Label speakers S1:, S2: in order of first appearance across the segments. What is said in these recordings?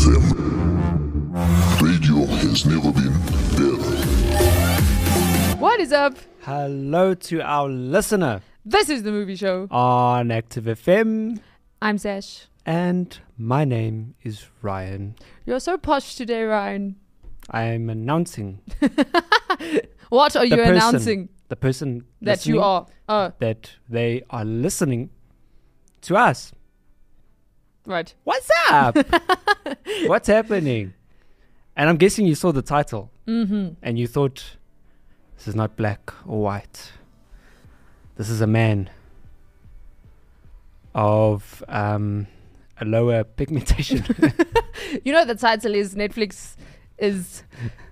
S1: FM. Radio has never been better.
S2: What is up?
S3: Hello to our listener
S2: This is the movie show.
S3: on Active FM,
S2: I'm Sash.
S3: and my name is Ryan.
S2: You're so posh today, Ryan.
S3: I am announcing
S2: What are you
S3: person-
S2: announcing
S3: the person
S2: that you
S3: listening
S2: are? Oh,
S3: that they are listening to us.
S2: right.
S3: What's up? What's happening? And I'm guessing you saw the title and you thought, this is not black or white. This is a man of a lower pigmentation.
S2: You know the title is Netflix is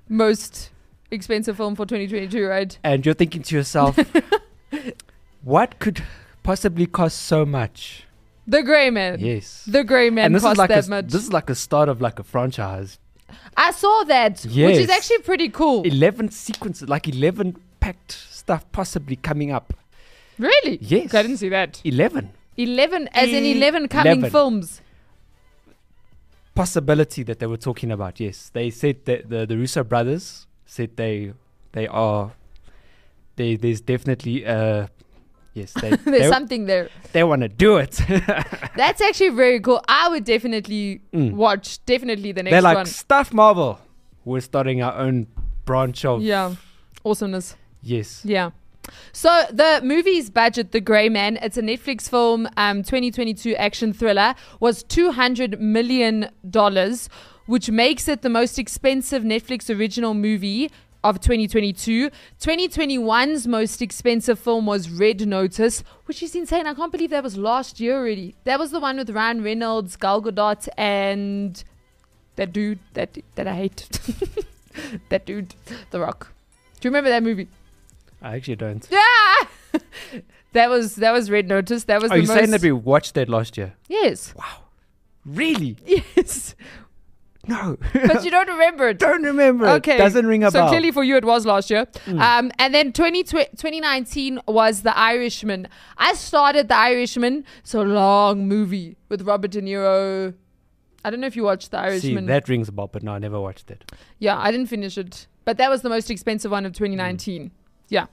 S2: most expensive film for 2022, right?
S3: And you're thinking to yourself, what could possibly cost so much?
S2: The Grey Man.
S3: Yes.
S2: The Grey Man
S3: And this
S2: cost
S3: is like
S2: that much.
S3: this is like a start of like a franchise.
S2: I saw that, which
S3: Yes.
S2: is actually pretty cool.
S3: 11 sequences, like 11 packed stuff possibly coming up.
S2: Really?
S3: Yes.
S2: I didn't see that.
S3: 11.
S2: 11, as in 11 coming
S3: 11.
S2: films.
S3: Possibility that they were talking about, yes. They said that the Russo Brothers said there's definitely yes,
S2: There's something there.
S3: they want to do it.
S2: That's actually very cool. I would definitely watch the next
S3: They're like,
S2: one.
S3: stuff Marvel. We're starting our own branch of
S2: Yeah. Awesomeness.
S3: Yes.
S2: Yeah. So the movie's budget, The Grey Man, it's a Netflix film, 2022 action thriller, was $200 million, which makes it the most expensive Netflix original movie of 2022. 2021's most expensive film was Red Notice, which is insane. I can't believe that was last year already. That was the one with Ryan Reynolds, Gal Gadot, and that dude that I hate. That dude, The Rock. Do you remember that movie?
S3: I actually don't.
S2: Yeah, that was Red Notice. That was.
S3: Are
S2: the
S3: you
S2: most...
S3: saying that we watched that last year?
S2: Yes.
S3: Wow. Really?
S2: Yes.
S3: No.
S2: But you don't remember it.
S3: Don't remember
S2: Okay.
S3: it. Doesn't ring a
S2: So
S3: bell.
S2: clearly for you it was last year. And then 2019 was The Irishman. I started The Irishman. It's a long movie with Robert De Niro. I don't know if you watched The
S3: See,
S2: Irishman.
S3: that rings a bell, but no, I never watched it.
S2: Yeah, I didn't finish it. But that was the most expensive one of 2019. Yeah.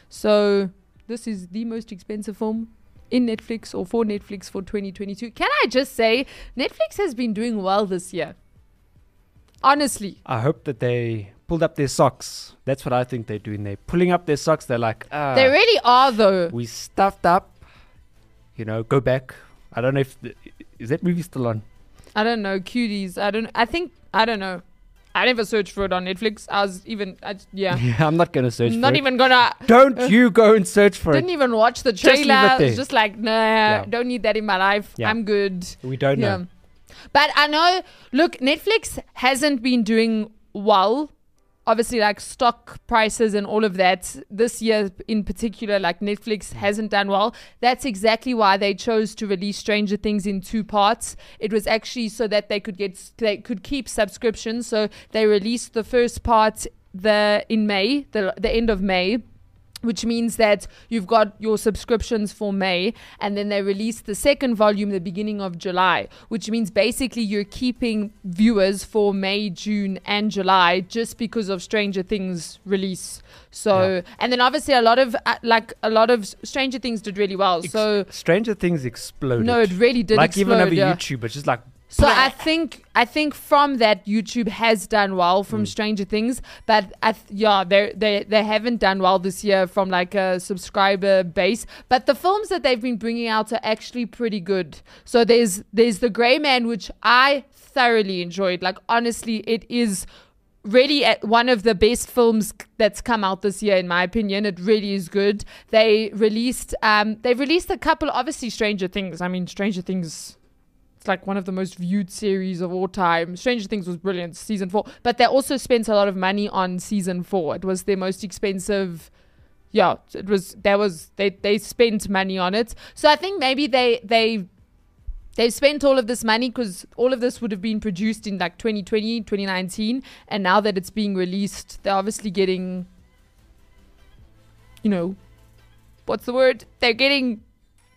S2: So this is the most expensive film in Netflix or for Netflix for 2022. Can I just say, Netflix has been doing well this year. Honestly.
S3: I hope that they pulled up their socks. That's what I think they're doing. They're pulling up their socks. They're like,
S2: They really are, though.
S3: we stuffed up. Go back. I don't know if... is that movie still on?
S2: I don't know. Cuties. I don't know. I never searched for it on Netflix. Yeah.
S3: Yeah, I'm not going to search for
S2: Not
S3: it.
S2: even gonna.
S3: Don't you go and search for
S2: Didn't
S3: it.
S2: even watch the
S3: Just leave it
S2: trailer.
S3: there.
S2: It's just like, nah,
S3: Yeah.
S2: don't need that in my life.
S3: Yeah.
S2: I'm good.
S3: We don't
S2: Yeah.
S3: know.
S2: But I know, look, Netflix hasn't been doing well. Obviously, like stock prices and all of that. This year in particular, like Netflix hasn't done well. That's exactly why they chose to release Stranger Things in 2 parts. It was actually so that they could keep subscriptions. So they released the first part in May, the end of May, which means that you've got your subscriptions for May, and then they released the second volume the beginning of July, which means basically you're keeping viewers for May, June, and July just because of Stranger Things release. So, and then obviously a lot of Stranger Things did really well. So
S3: Stranger Things exploded.
S2: no, it really did
S3: like
S2: explode.
S3: even over
S2: Yeah.
S3: YouTube, it's just like...
S2: So I think from that YouTube has done well from Stranger Things, but they haven't done well this year from like a subscriber base. But the films that they've been bringing out are actually pretty good. So there's The Grey Man, which I thoroughly enjoyed. Like honestly, it is really one of the best films that's come out this year, in my opinion. It really is good. They've released a couple, obviously Stranger Things. I mean, Stranger Things. It's like one of the most viewed series of all time. Stranger Things was brilliant, season 4. But they also spent a lot of money on season 4. It was their most expensive. Yeah, it was. They spent money on it. So I think maybe they spent all of this money because all of this would have been produced in like 2020, 2019, and now that it's being released, they're obviously getting. What's the word? They're getting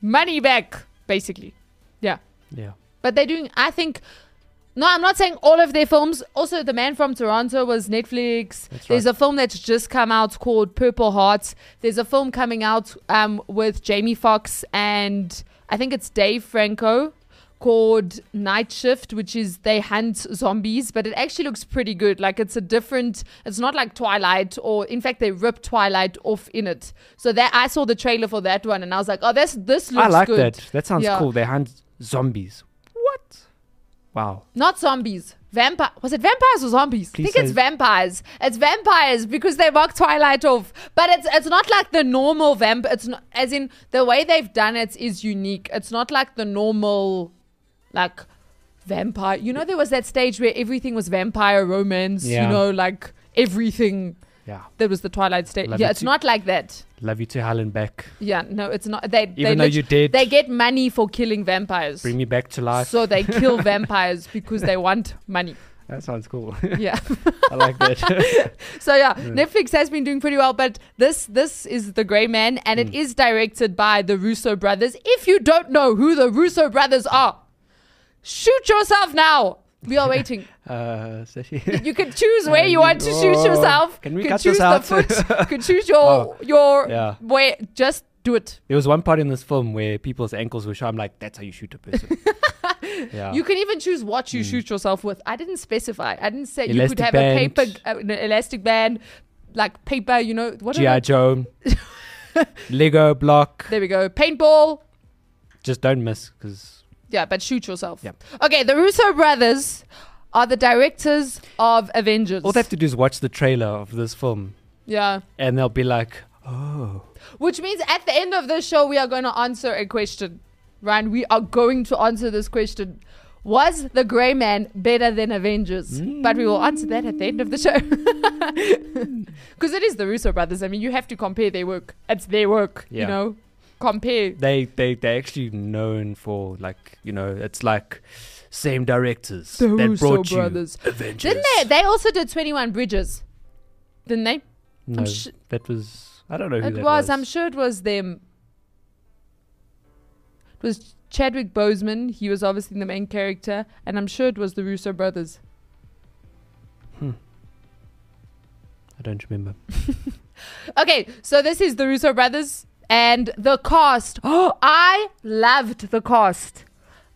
S2: money back, basically. Yeah.
S3: Yeah.
S2: But they're doing, I think, No, I'm not saying all of their films. Also, The Man from Toronto was Netflix. There's a film that's just come out called Purple Hearts. There's a film coming out with Jamie Foxx and I think it's Dave Franco called Night Shift, which is they hunt zombies, but it actually looks pretty good. Like it's not like Twilight, or in fact they ripped Twilight off in it. So that I saw the trailer for that one and I was like, oh, this looks good.
S3: I like that. That sounds cool. They hunt zombies. What? Wow.
S2: Not zombies. Vampire. Was it vampires or zombies?
S3: Please
S2: I think it's vampires. It's vampires because they mark Twilight off. But it's not like the normal vampire. It's not, as in the way they've done it is unique. It's not like the normal like vampire. You know, there was that stage where everything was vampire romance.
S3: Yeah.
S2: You know, like everything.
S3: Yeah.
S2: That was the Twilight stage.
S3: Love
S2: Yeah,
S3: you
S2: it's
S3: too.
S2: not like that.
S3: Love you to hell and back.
S2: Yeah, no, it's not.
S3: Even though you did.
S2: They get money for killing vampires.
S3: Bring me back to life.
S2: So they kill vampires because they want money.
S3: That sounds cool.
S2: Yeah.
S3: I like that.
S2: So yeah, Netflix has been doing pretty well, but this is The Grey Man, and it is directed by the Russo Brothers. If you don't know who the Russo Brothers are, shoot yourself now. We are waiting. You can choose where you want to shoot yourself.
S3: Can we
S2: you
S3: cut
S2: choose
S3: this out?
S2: the foot. You can choose your
S3: Yeah.
S2: where. Just do it.
S3: There was one part in this film where people's ankles were shot. I'm like, that's how you shoot a person. Yeah.
S2: You can even choose what you shoot yourself with. I didn't specify. I didn't say you
S3: Elastic
S2: could have
S3: band.
S2: a paper, an elastic band, like paper. You know what?
S3: G.I. Joe. Lego block.
S2: There we go. Paintball.
S3: Just don't miss because
S2: Yeah, but shoot yourself.
S3: Yeah.
S2: Okay, the Russo brothers are the directors of Avengers.
S3: all they have to do is watch the trailer of this film
S2: Yeah.
S3: and they'll be like, oh.
S2: Which means at the end of this show, we are going to answer a question. Ryan, we are going to answer this question. Was The Grey Man better than Avengers? But we will answer that at the end of the show. Because it is the Russo brothers. I mean, you have to compare their work. It's their work,
S3: Yeah.
S2: you know. Compare.
S3: They actually known for like, you know, it's like same directors
S2: The
S3: that
S2: Russo
S3: brought
S2: brothers.
S3: you Avengers.
S2: Didn't they? They also did 21 Bridges. Didn't they?
S3: No,
S2: sh-
S3: that was, I don't know who
S2: It
S3: that
S2: was.
S3: was.
S2: I'm sure it was them. It was Chadwick Boseman. He was obviously the main character. And I'm sure it was the Russo brothers.
S3: I don't remember.
S2: Okay, so this is the Russo brothers. And the cast. Oh, I loved the cast.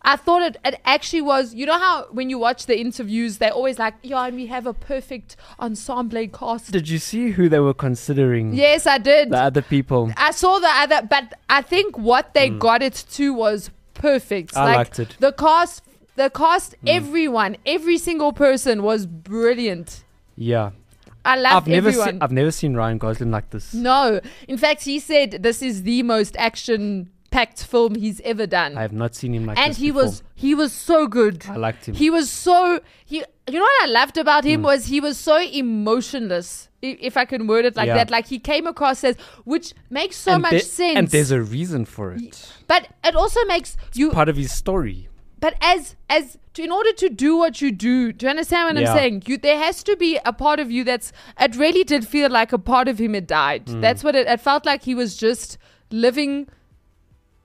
S2: I thought it actually was. You know how when you watch the interviews, they're always like, yeah, and we have a perfect ensemble cast.
S3: Did you see who they were considering?
S2: Yes, I did.
S3: The other people.
S2: I saw the other, but I think what they got it to was perfect.
S3: I liked it.
S2: The cast, everyone, every single person was brilliant.
S3: Yeah.
S2: I loved everyone.
S3: I've never seen Ryan Gosling like this.
S2: No. In fact, he said this is the most action-packed film he's ever done.
S3: I have not seen him like
S2: and
S3: this
S2: he
S3: before.
S2: he was so good.
S3: I liked him.
S2: He was so you know what I loved about him was he was so emotionless. If I can word it like
S3: Yeah.
S2: that, like he came across as, which makes so much sense.
S3: And there's a reason for it.
S2: But it also makes you.
S3: Part of his story.
S2: But in order to do what you do you understand what
S3: Yeah.
S2: I'm saying? There has to be a part of you it really did feel like a part of him had died. That's what it felt like. He was just living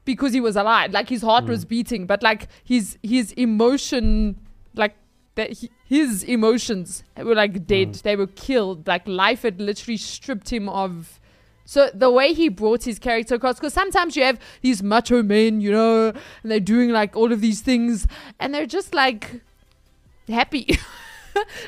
S2: because he was alive. Like his heart was beating, but like his emotion, like that his emotions were like dead. They were killed. Like life had literally stripped him of. So the way he brought his character across, because sometimes you have these macho men, you know, and they're doing like all of these things, and they're just like happy.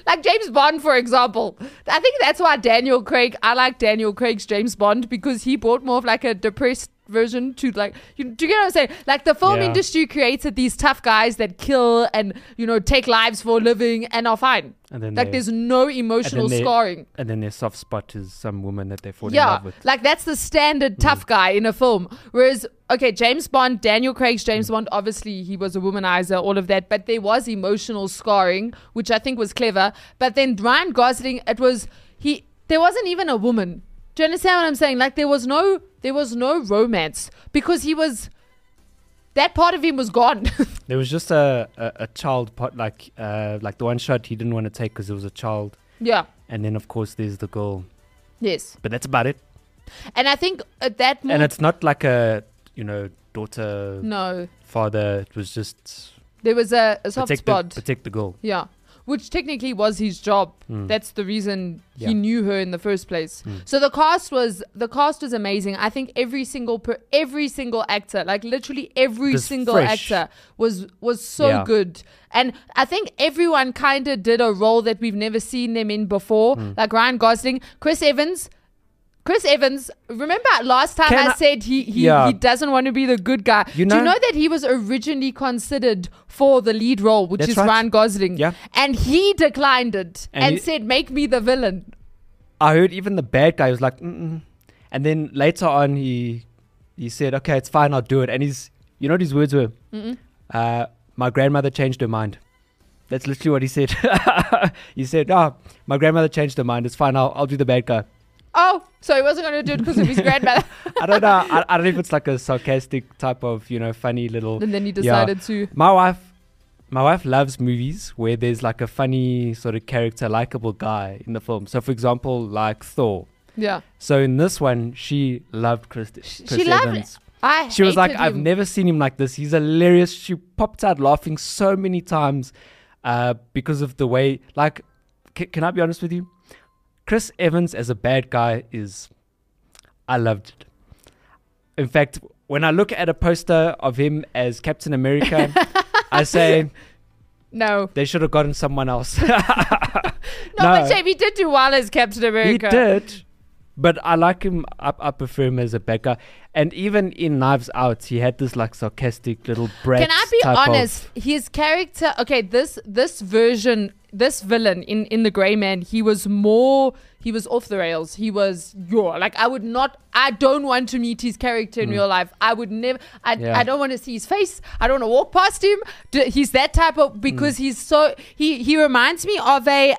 S2: Like James Bond, for example. I think that's why I like Daniel Craig's James Bond, because he brought more of like a depressed version to like, do you get what I'm saying? Like the film industry created these tough guys that kill and, you know, take lives for a living and are fine.
S3: And then
S2: like there's no emotional scarring.
S3: And then their soft spot is some woman that they fall in love with.
S2: Like that's the standard tough guy in a film. Whereas, okay, James Bond, Daniel Craig's James Bond, obviously he was a womanizer, all of that, but there was emotional scarring, which I think was clever. But then Ryan Gosling, there wasn't even a woman. Do you understand what I'm saying? Like there was no romance because that part of him was gone.
S3: There was just a child part, like the one shot he didn't want to take because it was a child.
S2: Yeah.
S3: And then of course there's the girl.
S2: Yes.
S3: But that's about it.
S2: And I think that.
S3: And it's not like a daughter.
S2: No.
S3: Father. It was just
S2: There was a soft spot.
S3: Protect the girl.
S2: Yeah. Which technically was his job. That's the reason he knew her in the first place. So the cast was amazing. I think every single actor, like literally every
S3: Just
S2: single
S3: fresh.
S2: actor was so good. And I think everyone kind of did a role that we've never seen them in before. Like Ryan Gosling, Chris Evans, remember last time I said he doesn't want to be the good guy. Do you know that he was originally considered for the lead role, which is Ryan Gosling?
S3: Yeah.
S2: And he declined it and said, make me the villain.
S3: I heard even the bad guy was like, mm-mm. And then later on he said, okay, it's fine, I'll do it. And you know what his words were? My grandmother changed her mind. That's literally what he said. He said, my grandmother changed her mind. It's fine, I'll do the bad guy.
S2: Oh, so he wasn't going to do it because of his grandmother.
S3: I don't know. I don't know if it's like a sarcastic type of, funny little...
S2: And then he decided to...
S3: My wife loves movies where there's like a funny sort of character, likable guy in the film. So, for example, like Thor.
S2: Yeah.
S3: So, in this one, she loved Chris
S2: She loved
S3: Evans.
S2: it.
S3: She was like,
S2: him.
S3: I've never seen him like this. He's hilarious. She popped out laughing so many times because of the way... Like, can I be honest with you? Chris Evans as a bad guy I loved it. In fact, when I look at a poster of him as Captain America, I say,
S2: no,
S3: they should have gotten someone else.
S2: No, but Shame, he did do well as Captain America.
S3: He did, but I like him. I prefer him as a bad guy. And even in Knives Out, he had this like sarcastic little brat.
S2: Can I be honest? His character, okay, this villain in The Grey Man, he was off the rails. He was like, I don't want to meet his character in real life. I would never, I don't want to see his face. I don't want to walk past him. He's that type of, because he's so, he reminds me of a,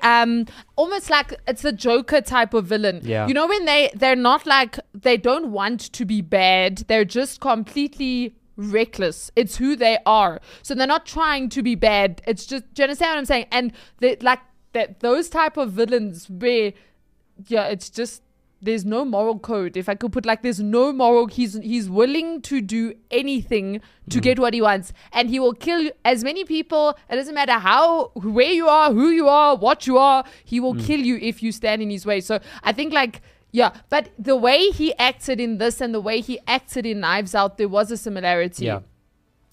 S2: almost like it's a Joker type of villain.
S3: Yeah.
S2: You know, when they're not like, they don't want to be bad. They're just completely reckless. It's who they are. So they're not trying to be bad. It's just, do you understand what I'm saying? And like that, those type of villains where, it's just, there's no moral code. If I could put like, there's no moral. He's willing to do anything to get what he wants, and he will kill as many people. It doesn't matter where you are, who you are, what you are. He will kill you if you stand in his way. So I think like, but the way he acted in this and the way he acted in Knives Out, there was a similarity. Yeah.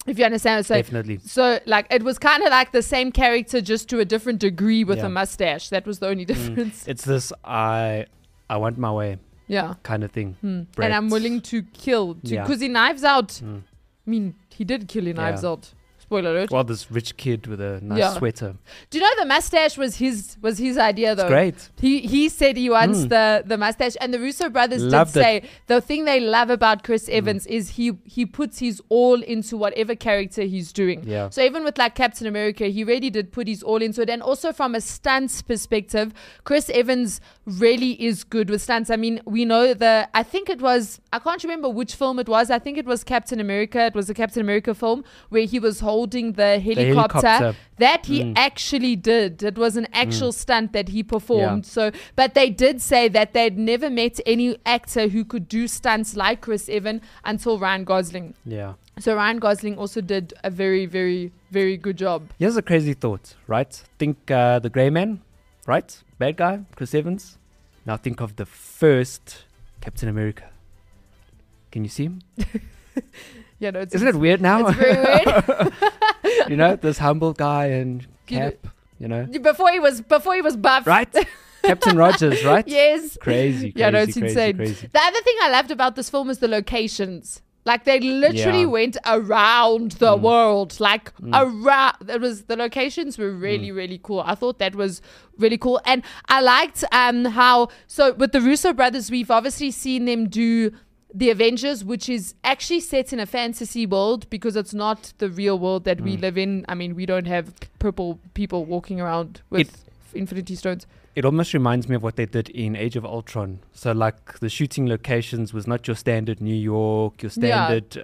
S2: If you understand what I'm saying.
S3: Definitely.
S2: So, like, it was kind of like the same character, just to a different degree with a mustache. That was the only difference.
S3: It's this, I want my way.
S2: Yeah.
S3: Kind of thing.
S2: And I'm willing to kill. Because in Knives Out, I mean, he did kill in Knives Out. Spoiler alert.
S3: Well, this rich kid with a nice sweater.
S2: Do you know the mustache was his idea though?
S3: It's great.
S2: He said he wants the mustache, and the Russo brothers did say the thing they love about Chris Evans is he puts his all into whatever character he's doing.
S3: Yeah.
S2: So even with like Captain America, he really did put his all into it, and also from a stunts perspective, Chris Evans really is good with stunts. I mean, we know I can't remember which film it was. I think it was Captain America. It was a Captain America film where he was holding the helicopter. That he actually did. It was an actual stunt that he performed. So, but they did say that they'd never met any actor who could do stunts like Chris Evans until Ryan Gosling.
S3: Yeah.
S2: So Ryan Gosling also did a very, very, very good job.
S3: Here's a crazy thought, right? Think The Grey Man, right? Bad guy, Chris Evans. Now think of the first Captain America. Can you see him?
S2: Yeah, no,
S3: isn't it weird now?
S2: It's very weird.
S3: You know, this humble guy and cap,
S2: Before he was buff.
S3: Right? Captain Rogers, right?
S2: Yes.
S3: Crazy.
S2: Yeah, no, it's insane.
S3: Crazy.
S2: The other thing I loved about this film is the locations. Like, they literally went around the world. Like, around. The locations were really, really cool. I thought that was really cool. And I liked how, so with the Russo brothers, we've obviously seen them do the Avengers, which is actually set in a fantasy world because it's not the real world that we live in. I mean, we don't have purple people walking around with Infinity Stones.
S3: It almost reminds me of what they did in Age of Ultron. So, like, the shooting locations was not your standard New York, your standard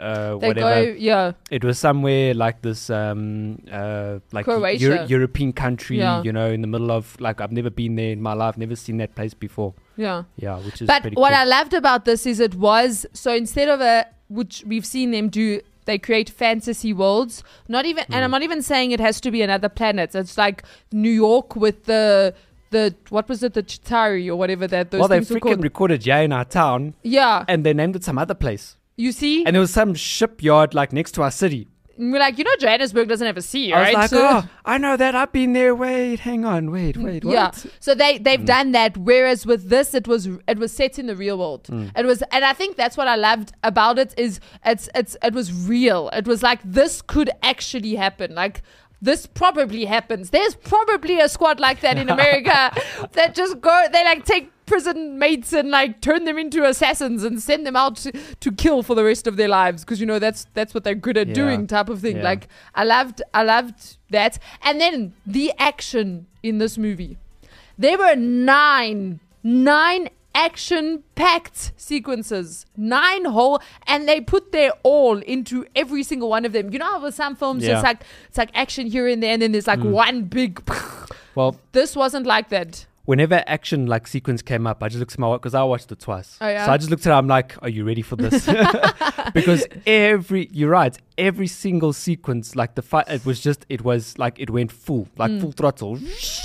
S3: whatever. It was somewhere like this, like European country, in the middle of, like, I've never been there in my life, never seen that place before.
S2: Yeah.
S3: Yeah, which is
S2: But
S3: pretty
S2: what
S3: cool.
S2: I loved about this is it was, so instead of which we've seen them do they create fantasy worlds. Not even, and I'm not even saying it has to be another planet. It's like New York with the what was it, the Chitauri or whatever that those
S3: Well, they
S2: things were
S3: freaking
S2: called.
S3: recorded in our town,
S2: Yeah,
S3: and they named it some other place.
S2: you see,
S3: And there was some shipyard like next to our city.
S2: and we're like, Johannesburg doesn't have a sea,
S3: I was
S2: right?
S3: like,
S2: So-
S3: oh, I know that. I've been there. Wait, hang on. Wait, what?
S2: Yeah. So they've done that. Whereas with this, it was set in the real world. It was, and I think that's what I loved about it is it was real. It was like this could actually happen. Like this probably happens. There's probably a squad like that in America that just they like take prison mates and like turn them into assassins and send them out to kill for the rest of their lives because that's what they're good at doing, type of thing.
S3: Yeah.
S2: Like I loved that. And then the action in this movie. There were nine action-packed sequences, 9 whole, and they put their all into every single one of them. You know how with some films
S3: Yeah.
S2: it's like action here and there, and then there's like one big.
S3: Well,
S2: This wasn't like that.
S3: whenever action like sequence came up, I just looked at my watch because I watched it twice.
S2: Oh, yeah?
S3: So I just looked at it. I'm like, are you ready for this? Because you're right. Every single sequence, like the fight, it went full throttle.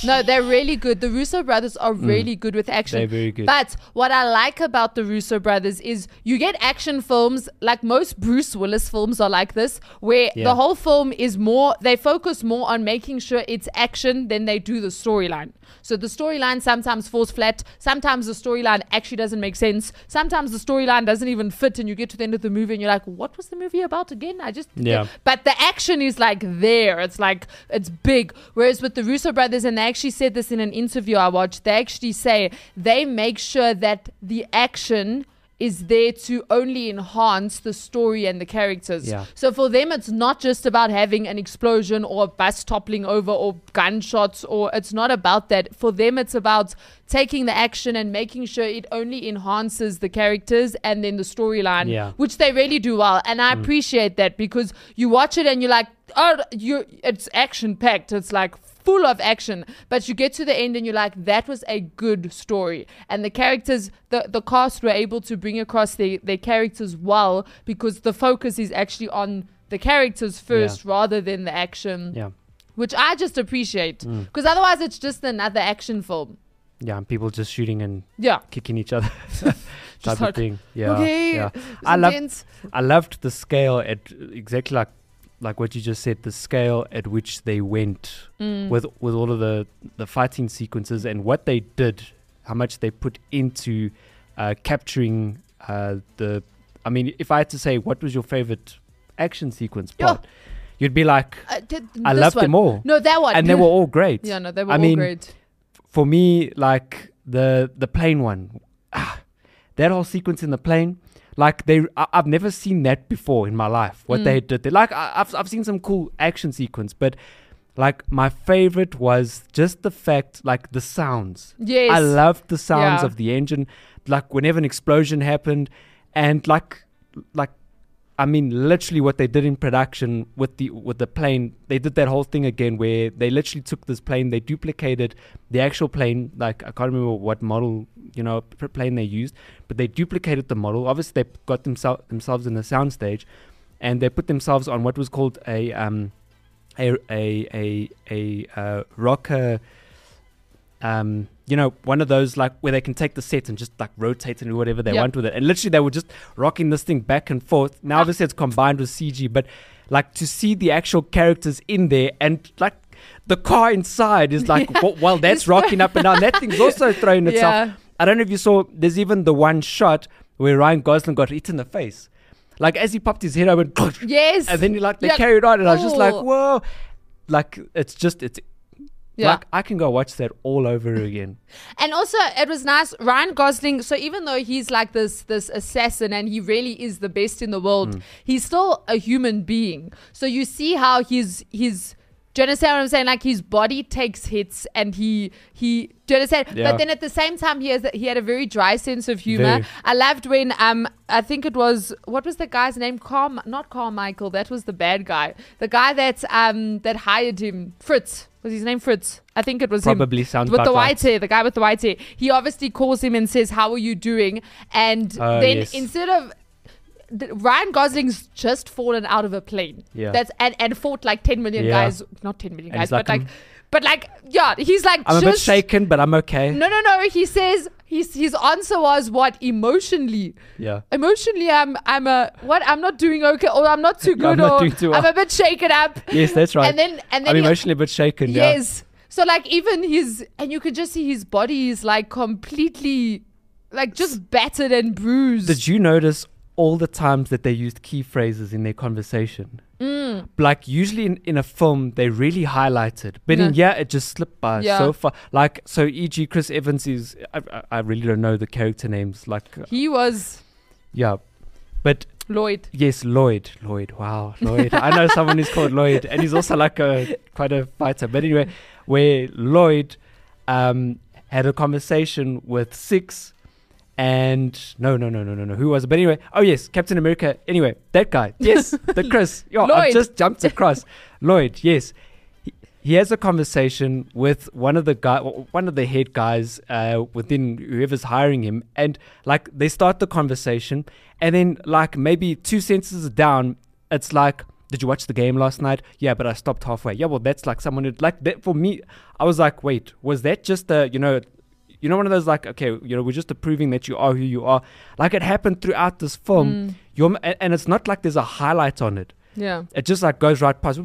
S2: No, they're really good. The Russo brothers are really good with action.
S3: They're very good.
S2: But what I like about the Russo brothers is you get action films, like most Bruce Willis films are like this, where the whole film is they focus more on making sure it's action than they do the storyline. So the storyline sometimes falls flat. Sometimes the storyline actually doesn't make sense. Sometimes the storyline doesn't even fit and you get to the end of the movie and you're like, what was the movie about again? But the action is like there. It's like, it's big. Whereas with the Russo brothers, and they actually said this in an interview I watched, they actually say they make sure that the action is there to only enhance the story and the characters.
S3: Yeah.
S2: So for them, it's not just about having an explosion or a bus toppling over or gunshots, or it's not about that. For them, it's about taking the action and making sure it only enhances the characters and then the storyline, which they really do well. And I appreciate that because you watch it and you're like, it's action packed. It's like full of action, but you get to the end and you're like, that was a good story. And the characters, the cast were able to bring across their characters well because the focus is actually on the characters first rather than the action, which I just appreciate because otherwise it's just another action film.
S3: Yeah, and people just shooting and kicking each other type
S2: like,
S3: of thing. Yeah,
S2: okay,
S3: yeah.
S2: intense.
S3: I loved the scale at exactly like what you just said, the scale at which they went with all of the fighting sequences and what they did, how much they put into capturing I mean, if I had to say what was your favorite action sequence part, you'd be like, I loved them all.
S2: No, that one.
S3: And they were all great.
S2: Yeah, no, they were all great.
S3: For me, like the plane one, that whole sequence in the plane, like I've never seen that before in my life. What they did, like I've seen some cool action sequence, but like my favorite was just the fact, like the sounds.
S2: Yes,
S3: I loved the sounds of the engine, like whenever an explosion happened, and like I mean, literally what they did in production with the plane, they did that whole thing again where they literally took this plane, they duplicated the actual plane, like I can't remember what model, plane they used, but they duplicated the model. Obviously, they got themselves in the soundstage, and they put themselves on what was called a rocker. One of those like where they can take the set and just like rotate and do whatever they want with it. And literally they were just rocking this thing back and forth. Now obviously it's combined with CG, but like to see the actual characters in there and like the car inside is like, while that's rocking up and down, that thing's also throwing itself. I don't know if you saw, there's even the one shot where Ryan Gosling got hit in the face. Like as he popped his head, I went,
S2: yes.
S3: And then they carried on and I was just like, whoa. Like it's like I can go watch that all over again.
S2: And also it was nice, Ryan Gosling, so even though he's like this assassin and he really is the best in the world, he's still a human being. So you see how he's do you understand what I'm saying? Like his body takes hits and he do you understand?
S3: Yeah.
S2: But then at the same time he had a very dry sense of humor.
S3: Very.
S2: I loved when I think it was, what was the guy's name? Not Carmichael, that was the bad guy. The guy that hired him, Fritz. Was his name Fritz? I think it was
S3: Probably
S2: him.
S3: sounds
S2: with
S3: about
S2: the white
S3: right.
S2: hair, the guy with the white hair. He obviously calls him and says, "How are you doing?" And then
S3: yes.
S2: instead of Ryan Gosling's just fallen out of a plane.
S3: Yeah.
S2: That's and fought like 10 million
S3: Yeah.
S2: guys, not 10 million
S3: And
S2: guys,
S3: he's
S2: but like, yeah, he's like,
S3: I'm a bit shaken, but I'm okay.
S2: No. He says his answer was what? Emotionally, I'm not doing okay, or I'm not too good,
S3: I'm not
S2: or
S3: doing too well.
S2: I'm a bit shaken up.
S3: Yes, that's right.
S2: And then
S3: I'm emotionally a bit shaken.
S2: yes. So like even and you could just see his body is like completely, like just battered and bruised.
S3: Did you notice all the times that they used key phrases in their conversation? Like usually in a film they really highlight it, but in here it just slipped by so far. Like, so e.g. Chris Evans is, I really don't know the character names, like
S2: he was
S3: but
S2: Lloyd.
S3: Yes, Lloyd. Wow, Lloyd. I know someone who's called Lloyd, and he's also like quite a fighter. But anyway, where Lloyd had a conversation with Six, and no. Who was it? But anyway, oh yes, Captain America. Anyway, that guy. Yes, the Chris. I just jumped across. Lloyd. Yes. He has a conversation with one of the head guys within whoever's hiring him, and like they start the conversation, and then like maybe 2 sentences down, it's like, "Did you watch the game last night?" "Yeah, but I stopped halfway." "Yeah, well, that's like someone who like that." For me, I was like, "Wait, was that just a one of those like, okay, we're just approving that you are who you are." Like it happened throughout this film. And it's not like there's a highlight on it. Yeah, it just like goes right past.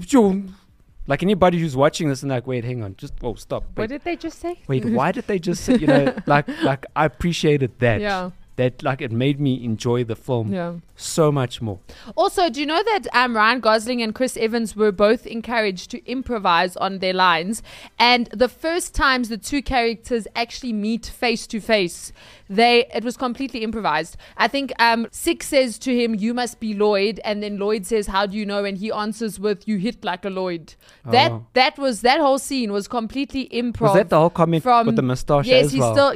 S3: Like anybody who's watching this and like, wait, hang on, stop.
S2: What did they just say?
S3: Wait, why did they just say, like I appreciated that. Yeah. That like it made me enjoy the film so much more.
S2: Also, do you know that Ryan Gosling and Chris Evans were both encouraged to improvise on their lines, and the first times the two characters actually meet face to face, it was completely improvised. I think Six says to him, "You must be Lloyd," and then Lloyd says, "How do you know?" And he answers with, "You hit like a Lloyd." That whole scene was completely improv.
S3: Was that the whole comment with the moustache?
S2: Yes,
S3: as well?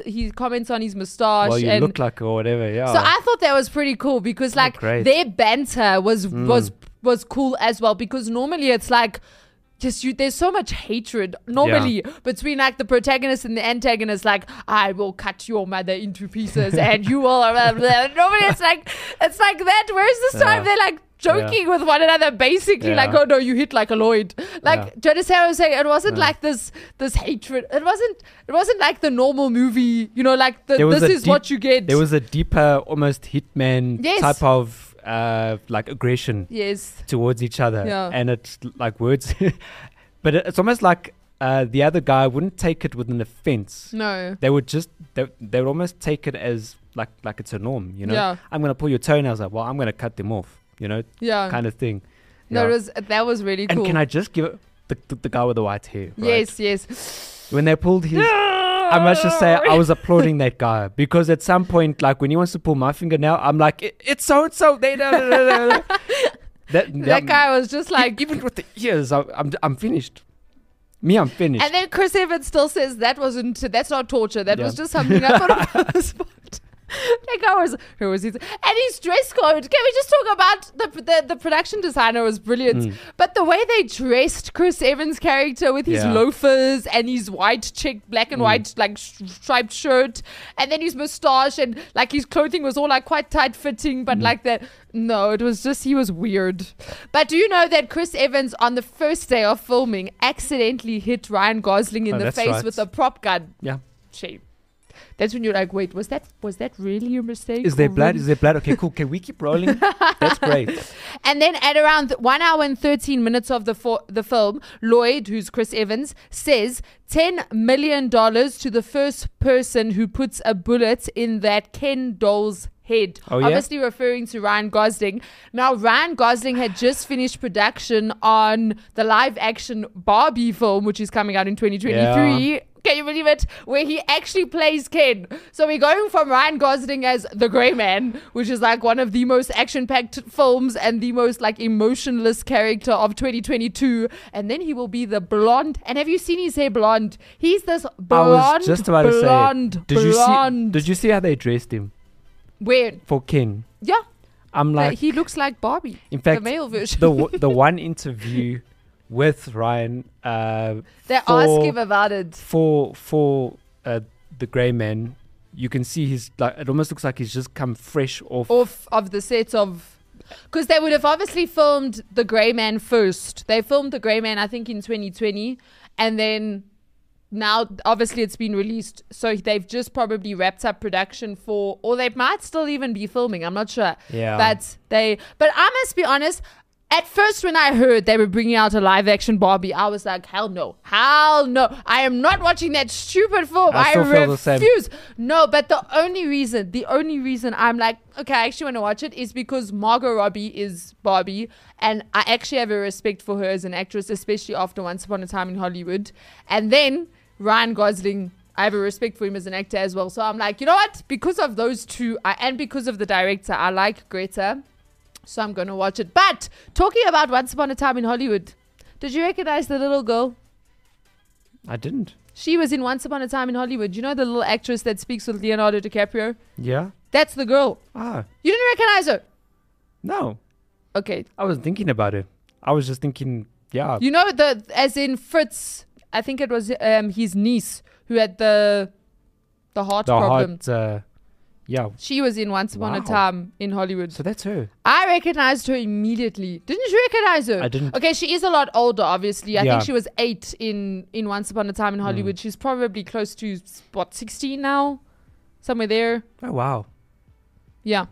S2: he comments on his moustache.
S3: Well, you look like or whatever, yeah.
S2: So I thought that was pretty cool because like their banter was cool as well, because normally it's like there's so much hatred normally between like the protagonist and the antagonist, like, "I will cut your mother into pieces and you will normally it's like that, whereas this time they're like joking with one another, basically like, "Oh no, you hit like a Lloyd." Like, do you understand what I'm saying? It wasn't like this hatred. It wasn't like the normal movie, like this is what you get.
S3: There was a deeper, almost Hitman type of like aggression towards each other, and it's like words, but it's almost like the other guy wouldn't take it with an offense. No, they would almost take it as like it's a norm. I'm gonna pull your toenails up. Well, I'm gonna cut them off. Kind of thing.
S2: No, that was really cool.
S3: And can I just give the guy with the white hair? Right?
S2: Yes.
S3: When they pulled his, I must just say I was applauding that guy, because at some point, like when he wants to pull my finger now, I'm like, it's so and so.
S2: That guy was just like,
S3: even with the ears, I'm finished. I'm finished.
S2: And then Chris Evans still says that's not torture. That was just something I put on the spot. That guy was, who was he? And his dress code. Can we just talk about the production designer was brilliant, but the way they dressed Chris Evans' character with his loafers and his white black and white like striped shirt, and then his mustache, and like his clothing was all like quite tight fitting, but like that. No, it was just, he was weird. But do you know that Chris Evans on the first day of filming accidentally hit Ryan Gosling in the face with a prop gun? Yeah, shame. That's when you're like, wait, was that really your mistake?
S3: Is there blood? Is there blood? Okay, cool. Can we keep rolling? That's great.
S2: And then at around 1 hour and 13 minutes of the film, Lloyd, who's Chris Evans, says $10 million to the first person who puts a bullet in that Ken doll's head. Obviously referring to Ryan Gosling. Now, Ryan Gosling had just finished production on the live action Barbie film, which is coming out in 2023. Yeah. Can you believe it? Where he actually plays Ken. So we're going from Ryan Gosling as the Grey Man, which is like one of the most action-packed films and the most like emotionless character of 2022. And then he will be the blonde. And have you seen his hair blonde? He's this blonde,
S3: I was just about to say, did you see how they dressed him?
S2: Where?
S3: For Ken.
S2: Yeah.
S3: I'm like,
S2: he looks like Barbie.
S3: In fact,
S2: the male version.
S3: the one interview with Ryan,
S2: they ask him about it
S3: for the Grey Man. you can see he's like, it almost looks like he's just come fresh off.
S2: Of the set of, because they would have obviously filmed The Grey Man first. They filmed The Grey Man, I think, in 2020, and then now obviously it's been released, so they've just probably wrapped up production for, or they might still even be filming, I'm not sure.
S3: Yeah.
S2: But I must be honest, at first when I heard they were bringing out a live action Barbie, I was like, hell no, I am not watching that stupid film.
S3: I still feel the same.
S2: refuse. No, but the only reason I'm like, okay, I actually want to watch it is because Margot Robbie is Barbie, and I actually have a respect for her as an actress, especially after Once Upon a Time in Hollywood. And then Ryan Gosling, I have a respect for him as an actor as well. So I'm like, you know what? Because of those two, and because of the director, I like Greta. So I'm going to watch it. But talking about Once Upon a Time in Hollywood, did you recognize the little girl?
S3: I didn't.
S2: She was in Once Upon a Time in Hollywood. You know the little actress that speaks with Leonardo DiCaprio?
S3: Yeah.
S2: That's the girl.
S3: Ah.
S2: You didn't recognize her?
S3: No.
S2: Okay.
S3: I wasn't thinking about it. I was just thinking, yeah.
S2: You know, as in Fritz, I think it was his niece who had the heart problem.
S3: Yeah.
S2: She was in Once Upon a Time in Hollywood.
S3: So that's her.
S2: I recognized her immediately. Didn't you recognize her?
S3: I didn't.
S2: Okay, she is a lot older, obviously. I think she was 8 in Once Upon a Time in Hollywood. She's probably close to, 16 now? Somewhere there.
S3: Oh, wow.
S2: Yeah.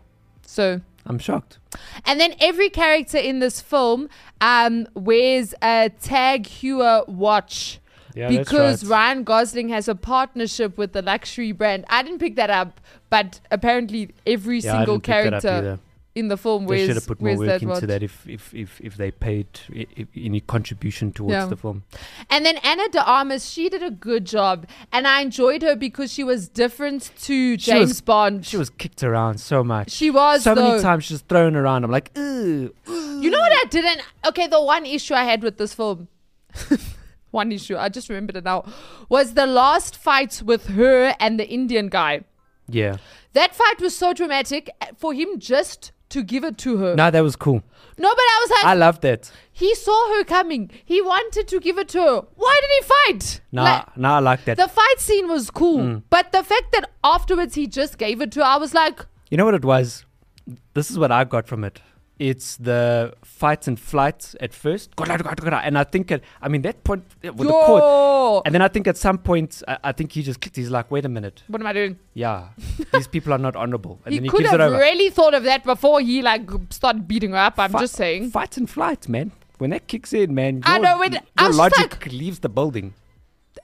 S2: So...
S3: I'm shocked.
S2: And then every character in this film wears a Tag Heuer watch.
S3: Yeah,
S2: because
S3: that's right.
S2: Ryan Gosling has a partnership with the luxury brand. I didn't pick that up, but apparently every single character in the film wears
S3: they should have put more work
S2: that
S3: into
S2: watch.
S3: that if they paid any contribution towards the film.
S2: And then Anna de Armas, she did a good job, and I enjoyed her because she was different to James Bond.
S3: She was kicked around so much.
S2: She was
S3: so many times. She was thrown around. I'm like, ugh.
S2: You know what I didn't? Okay, the one issue I had with this film. One issue, I just remembered it now, was the last fight with her and the Indian guy.
S3: Yeah.
S2: That fight was so dramatic for him just to give it to her.
S3: No, that was cool.
S2: No, but I was like...
S3: I loved that.
S2: He saw her coming. He wanted to give it to her. Why did he fight?
S3: I like that.
S2: The fight scene was cool. But the fact that afterwards he just gave it to her, I was like...
S3: You know what it was? This is what I got from it. It's the fight and flight at first. And I think that point with the court. And then I think at some point, I think he just clicked. He's like, wait a minute.
S2: What am I doing?
S3: Yeah. These people are not honorable. And
S2: he
S3: then he
S2: could
S3: gives
S2: have
S3: it over.
S2: really thought of that before he started beating her up. I'm just saying.
S3: Fight and flight, man. When that kicks in, man,
S2: your
S3: logic leaves the building.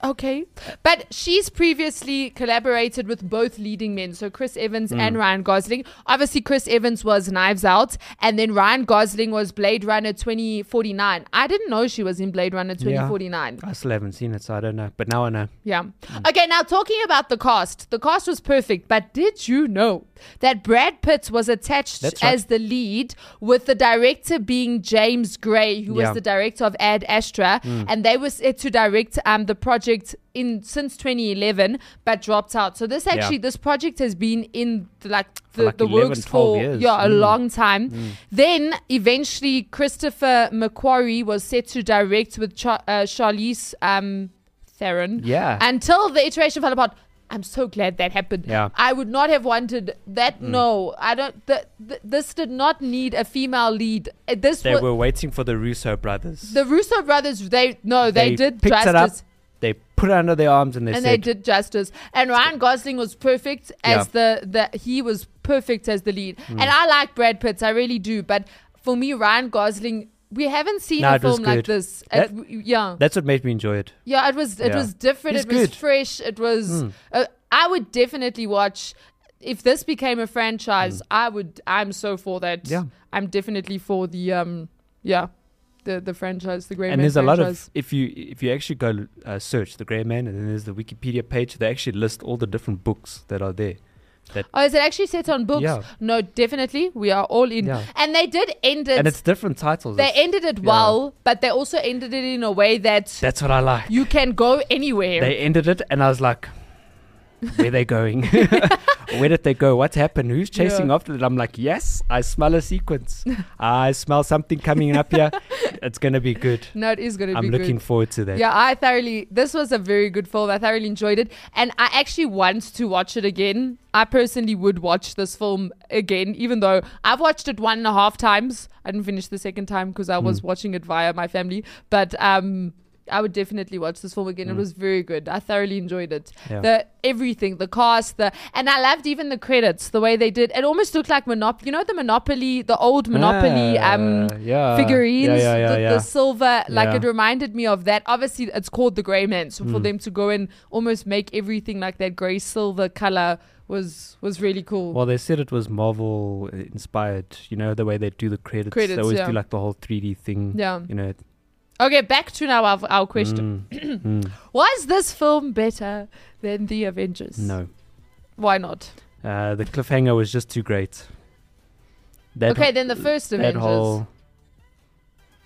S2: Okay. But she's previously collaborated with both leading men, so Chris Evans and Ryan Gosling. Obviously, Chris Evans was Knives Out, and then Ryan Gosling was Blade Runner 2049. I didn't know she was in Blade Runner 2049.
S3: I still haven't seen it, so I don't know. But now I know.
S2: Yeah. Okay, now talking about the cast was perfect, but did you know that Brad Pitt was attached as the lead, with the director being James Gray, who was the director of Ad Astra, and they were set to direct the project since 2011, but dropped out. So this project has been in the works for
S3: years.
S2: a long time. Then eventually Christopher McQuarrie was set to direct with Charlize Theron.
S3: Yeah.
S2: Until the iteration fell apart. I'm so glad that happened.
S3: Yeah.
S2: I would not have wanted that. No, I don't. This did not need a female lead.
S3: They were waiting for the Russo brothers.
S2: The Russo brothers, they did
S3: picked
S2: justice.
S3: It up, they put it under their arms and they
S2: did justice. And Ryan Gosling was perfect as he was perfect as the lead. And I like Brad Pitt, I really do. But for me, Ryan Gosling, we haven't seen a film like this.
S3: That's what made me enjoy it.
S2: Yeah, it was different.
S3: He's
S2: it was
S3: good.
S2: fresh. It was. I would definitely watch. If this became a franchise, I'm so for that.
S3: Yeah.
S2: I'm definitely for the the franchise, the Grey Man.
S3: And there's
S2: franchise.
S3: a lot of if you actually go search the Grey Man, and then there's the Wikipedia page. They actually list all the different books that are there.
S2: Is it actually set on books?
S3: Yeah.
S2: No, definitely. We are all in.
S3: Yeah.
S2: And they did end it.
S3: And it's different titles.
S2: They ended it well, but they also ended it in a way that
S3: that's what I like.
S2: you can go anywhere.
S3: They ended it, and I was like, where they going? Where did they go? What happened? Who's chasing after them? I'm like, yes, I smell a sequence. I smell something coming up here. It's going to be good.
S2: No, it is going to be
S3: good. I'm looking forward to that.
S2: Yeah, this was a very good film. I thoroughly enjoyed it. And I actually want to watch it again. I personally would watch this film again, even though I've watched it 1.5 times. I didn't finish the second time because I was watching it via my family. But I would definitely watch this film again. It was very good. I thoroughly enjoyed it. Yeah. Everything, the cast, and I loved even the credits, the way they did. It almost looked like Monopoly. You know the Monopoly, the old Monopoly figurines, the silver. Like it reminded me of that. Obviously, it's called the Grey Man, so for them to go and almost make everything like that grey silver color was really cool.
S3: Well, they said it was Marvel inspired. You know the way they do the credits. They always do like the whole 3D thing. Yeah. You know.
S2: Okay, back to now our question. Was this film better than The Avengers?
S3: No.
S2: Why not?
S3: The cliffhanger was just too great.
S2: Then the first Avengers.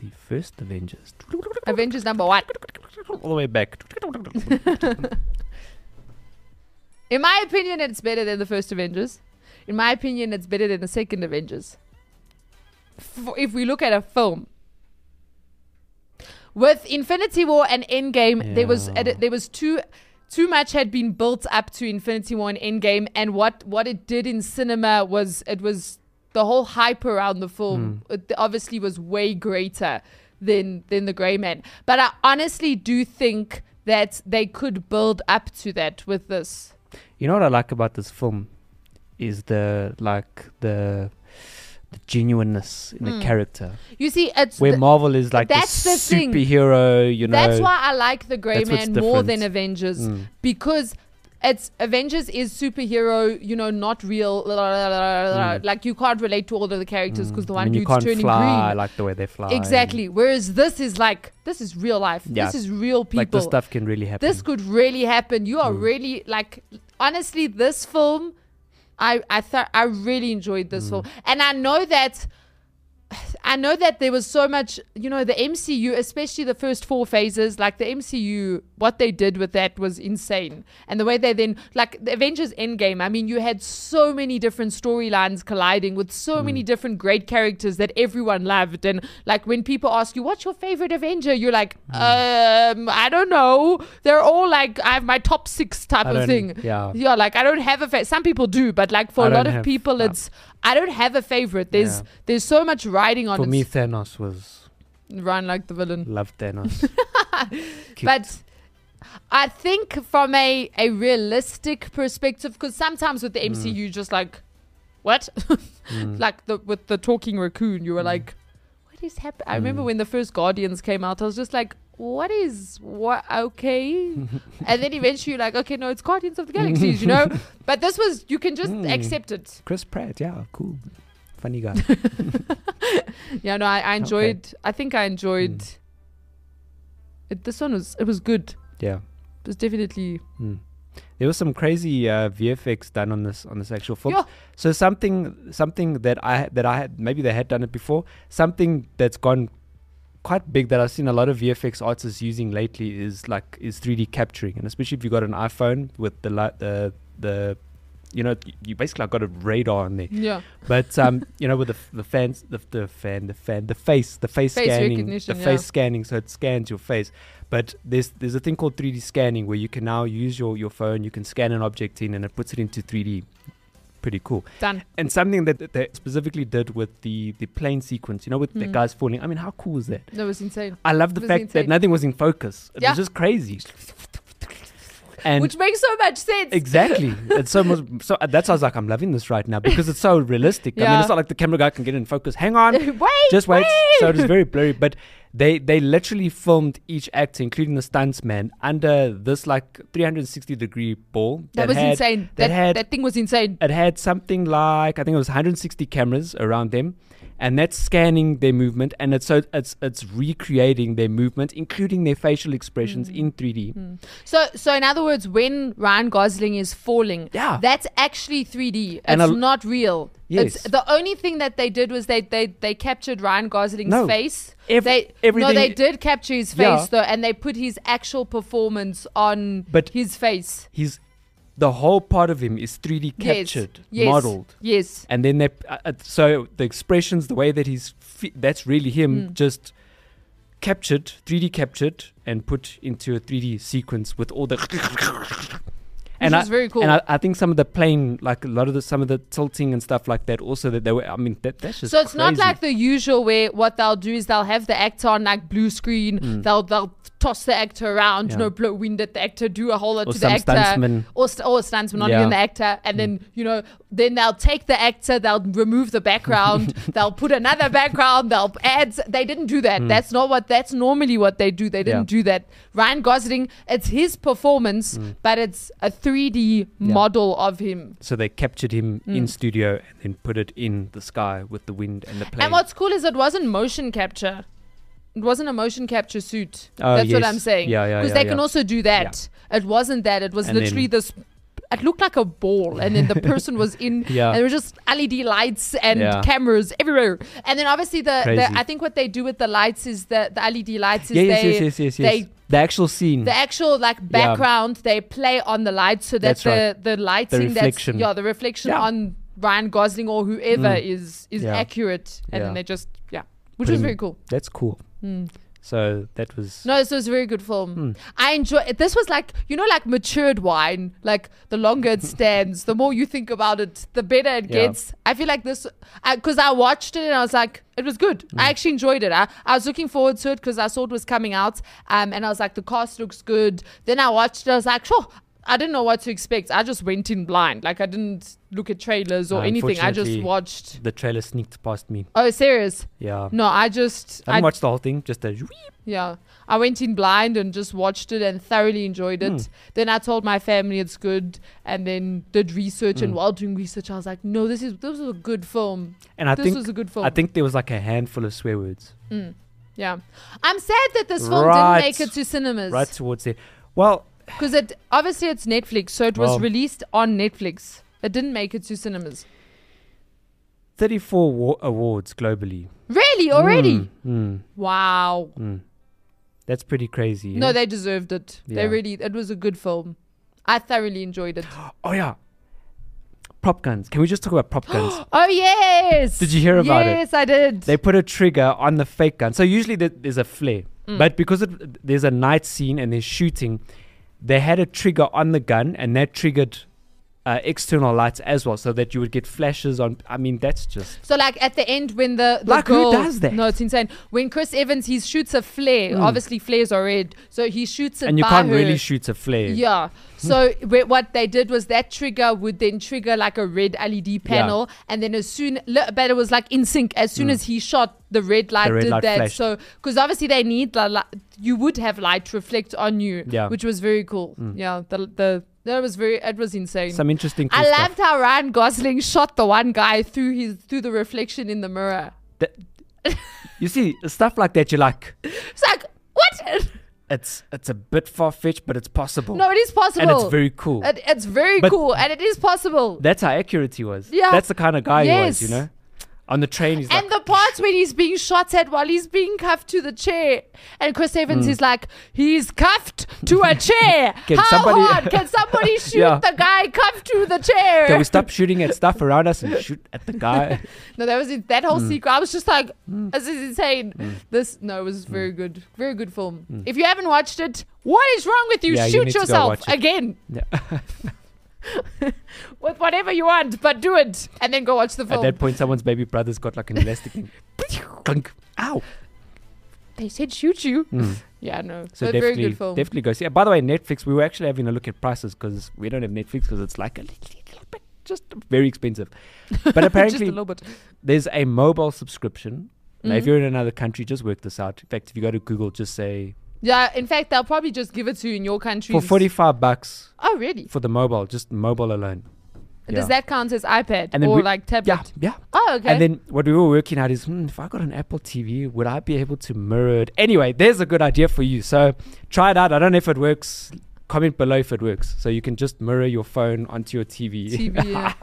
S3: The first Avengers.
S2: Avengers number 1.
S3: All the way back.
S2: In my opinion, it's better than the first Avengers. In my opinion, it's better than the second Avengers. If we look at a film. With Infinity War and Endgame, there was too much had been built up to Infinity War and Endgame, and what it did in cinema was the whole hype around the film. It obviously was way greater than the Grey Man. But I honestly do think that they could build up to that with this.
S3: You know what I like about this film is the genuineness in the character.
S2: You see, it's
S3: where Marvel is like that's the superhero, you know.
S2: That's why I like the Grey Man more than Avengers, because Avengers is superhero, you know, not real. Like you can't relate to all of the characters because the one dude's turning green.
S3: I like the way they fly.
S2: Exactly. Whereas this is real life. Yeah. This is real people.
S3: Like this stuff can really happen.
S2: This could really happen. You are really like, honestly, this film. I thought I really enjoyed this film, and I know that there was so much, you know, the MCU, especially the first 4 phases, like the MCU, what they did with that was insane. And the way they then, like the Avengers Endgame, I mean, you had so many different storylines colliding with so many different great characters that everyone loved. And like when people ask you, what's your favorite Avenger? You're like, I don't know. They're all like, I have my top 6 type of thing. Yeah, like I don't have a favorite. Some people do, but like for a lot of people, it's, I don't have a favorite. There's so much riding on it.
S3: For me, Thanos was...
S2: Run like the villain.
S3: Loved Thanos.
S2: But I think from a realistic perspective, because sometimes with the MCU, just like, what? Like with the talking raccoon, you were like, what is happening? I remember when the first Guardians came out, I was just like, what? Okay. And then eventually you're like, okay, no, it's Guardians of the Galaxies, you know? But this was, you can just accept it.
S3: Chris Pratt, yeah, cool. Funny guy.
S2: Yeah, no, I enjoyed, okay. I think I enjoyed it. This one was good. Yeah. It was definitely...
S3: There was some crazy VFX done on this actual film. Yeah. So something that I had, maybe they had done it before, something that's gone quite big that I've seen a lot of VFX artists using lately is 3D capturing, and especially if you got an iPhone with the you know, you basically got a radar on there. Yeah. But you know, with the face scanning, face scanning, so it scans your face. But there's a thing called 3D scanning where you can now use your phone, you can scan an object in and it puts it into 3D. Pretty cool.
S2: Done.
S3: And something that they specifically did with the plane sequence, you know, with the guys falling. I mean, how cool is that?
S2: That was insane.
S3: I love the fact that nothing was in focus. It was just crazy. And
S2: which makes so much sense.
S3: Exactly. It's so much. So that's why I was like, I'm loving this right now because it's so realistic. I mean, it's not like the camera guy can get in focus. Hang on, just wait. So it is very blurry. But they literally filmed each actor, including the stuntsman, under this like 360-degree ball.
S2: That was insane. That thing was insane.
S3: It had something like, I think it was 160 cameras around them. And that's scanning their movement, and it's recreating their movement, including their facial expressions in 3D.
S2: So in other words, when Ryan Gosling is falling, that's actually 3D. It's not real. Yes. It's the only thing that they did was they captured Ryan Gosling's face. They did capture his face though, and they put his actual performance on his face.
S3: the whole part of him is 3D captured, modeled.
S2: Yes.
S3: And then so the expressions, the way that that's really him, just captured, 3D captured, and put into a 3D sequence with all the.
S2: Which was very cool.
S3: And I think some of the playing, like a lot of some of the tilting and stuff like that, also that they were. I mean, that's just.
S2: So it's
S3: crazy.
S2: not like the usual where what they'll do is they'll have the actor on like blue screen. They'll toss the actor around, blow wind at the actor, do a whole lot to the actor, or stuntsman, not even the actor, and then then they'll take the actor, they'll remove the background, they'll put another background, they'll add. They didn't do that. That's normally what they do. They didn't do that. Ryan Gosling, it's his performance, but it's a 3D model of him.
S3: So they captured him in studio and then put it in the sky with the wind and the plane.
S2: And what's cool is it wasn't motion capture. It wasn't a motion capture suit.
S3: Oh,
S2: That's what I'm saying.
S3: Yeah.
S2: Because they can also do that. Yeah. It wasn't that. It was literally this. It looked like a ball, and then the person was in. And there were just LED lights and cameras everywhere. And then obviously I think what they do with the lights is the LED lights is
S3: yes. The actual scene.
S2: The actual background they play on the lights so that the lighting,
S3: the reflection.
S2: the reflection on Ryan Gosling or whoever is accurate, and then they just which was very cool.
S3: That's cool. So that was...
S2: No, this was a very good film. I enjoy it. This was like matured wine. Like the longer it stands, the more you think about it, the better it gets. I feel like this... Because I watched it and I was like, it was good. I actually enjoyed it. I was looking forward to it because I saw it was coming out. And I was like, the cast looks good. Then I watched it. I was like, sure. I didn't know what to expect. I just went in blind. Like I didn't look at trailers or anything. I just watched.
S3: The trailer sneaked past me.
S2: Oh, serious?
S3: Yeah.
S2: No, I
S3: didn't watch the whole thing. Just a.
S2: Yeah, I went in blind and just watched it and thoroughly enjoyed it. Then I told my family it's good, and then did research. And while doing research, I was like, no, this was a good film.
S3: And this was a good film. I think there was like a handful of swear words.
S2: Yeah, I'm sad that this film didn't make it to cinemas.
S3: Right towards there. Well.
S2: Because obviously it's Netflix, so it was released on Netflix. It didn't make it to cinemas.
S3: 34 awards globally.
S2: Really? Already? Wow.
S3: That's pretty crazy. Yeah?
S2: No, they deserved it. Yeah. It was a good film. I thoroughly enjoyed it.
S3: Oh, yeah. Prop guns. Can we just talk about prop guns?
S2: Oh, yes.
S3: Did you hear about it?
S2: Yes, I did.
S3: They put a trigger on the fake gun. So usually there's a flare. But because there's a night scene and there's shooting, they had a trigger on the gun, and that triggered external lights as well, so that you would get flashes on. I mean, that's just...
S2: So, like, at the end, when the
S3: girl... who does that?
S2: No, it's insane. When Chris Evans, he shoots a flare. Obviously, flares are red. So, he shoots it by her.
S3: And you can't really shoot a flare.
S2: Yeah. So, what they did was that trigger would then trigger, like, a red LED panel. Yeah. And then but it was, like, in sync. As soon as he shot, the red light did that. Flashed. So, because obviously they need... you would have light reflect on you. Yeah. Which was very cool. Yeah. It was insane.
S3: Some interesting
S2: I loved how Ryan Gosling shot the one guy through the reflection in the mirror.
S3: You see, stuff like that, you're like...
S2: It's like, what?
S3: It's a bit far-fetched, but it's possible.
S2: No, it is possible.
S3: And it's very cool.
S2: It's very cool, and it is possible.
S3: That's how accurate he was. Yeah. That's the kind of guy he was, you know? On the train, he's
S2: and the parts when he's being shot at while he's being cuffed to the chair. And Chris Evans is like, he's cuffed to a chair. Hard can somebody shoot the guy cuffed to the chair?
S3: Can we stop shooting at stuff around us and shoot at the guy?
S2: No, that was that whole sequence. I was just like, this is insane. It was very good. Very good film. If you haven't watched it, what is wrong with you? Shoot yourself again. Yeah. With whatever you want, but do it and then go watch the film.
S3: At that point, someone's baby brother's got like an elastic thing. Ow!
S2: They said shoot you. Yeah, no.
S3: So
S2: very good film.
S3: Definitely go see it. By the way, Netflix, we were actually having a look at prices because we don't have Netflix because it's like a little bit, just very expensive. But apparently,
S2: just a little bit.
S3: There's a mobile subscription. Now, if you're in another country, just work this out. In fact, if you go to Google, just say...
S2: Yeah, in fact, they'll probably just give it to you in your country.
S3: For $45.
S2: Oh, really?
S3: For the mobile, just mobile alone.
S2: Does that count as iPad or like tablet?
S3: Yeah.
S2: Oh, okay.
S3: And then what we were working out is, if I got an Apple TV, would I be able to mirror it? Anyway, there's a good idea for you. So try it out. I don't know if it works. Comment below if it works. So you can just mirror your phone onto your TV.
S2: Yeah.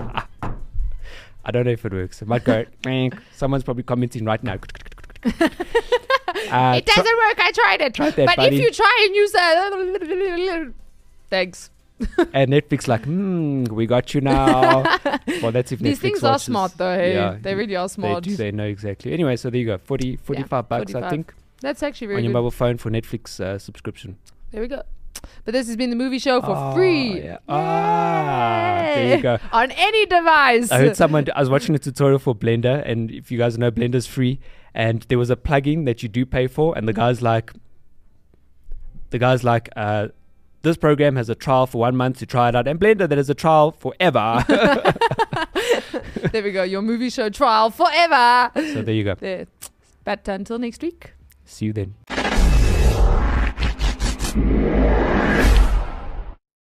S3: I don't know if it works. It might go, someone's probably commenting right now.
S2: It doesn't work. I tried it.
S3: Try that,
S2: but
S3: buddy.
S2: if you try and use that, thanks.
S3: And Netflix like, we got you now. Well, that's if
S2: These
S3: Netflix
S2: things are
S3: watches.
S2: smart though. Hey?
S3: Yeah,
S2: They really are smart.
S3: They know exactly. Anyway, so there you go. 45 bucks,
S2: 45.
S3: I think,
S2: That's actually
S3: on
S2: very
S3: your
S2: good.
S3: mobile phone for Netflix subscription.
S2: There we go. But this has been the movie show for free.
S3: Yeah. There you go.
S2: On any device.
S3: I heard I was watching a tutorial for Blender, and if you guys know, Blender's free, and there was a plugin that you do pay for, and the guy's like, this program has a trial for 1 month to try it out, and Blender that has a trial forever.
S2: There we go. Your movie show trial forever.
S3: So there you go.
S2: There. But until next week.
S3: See you then.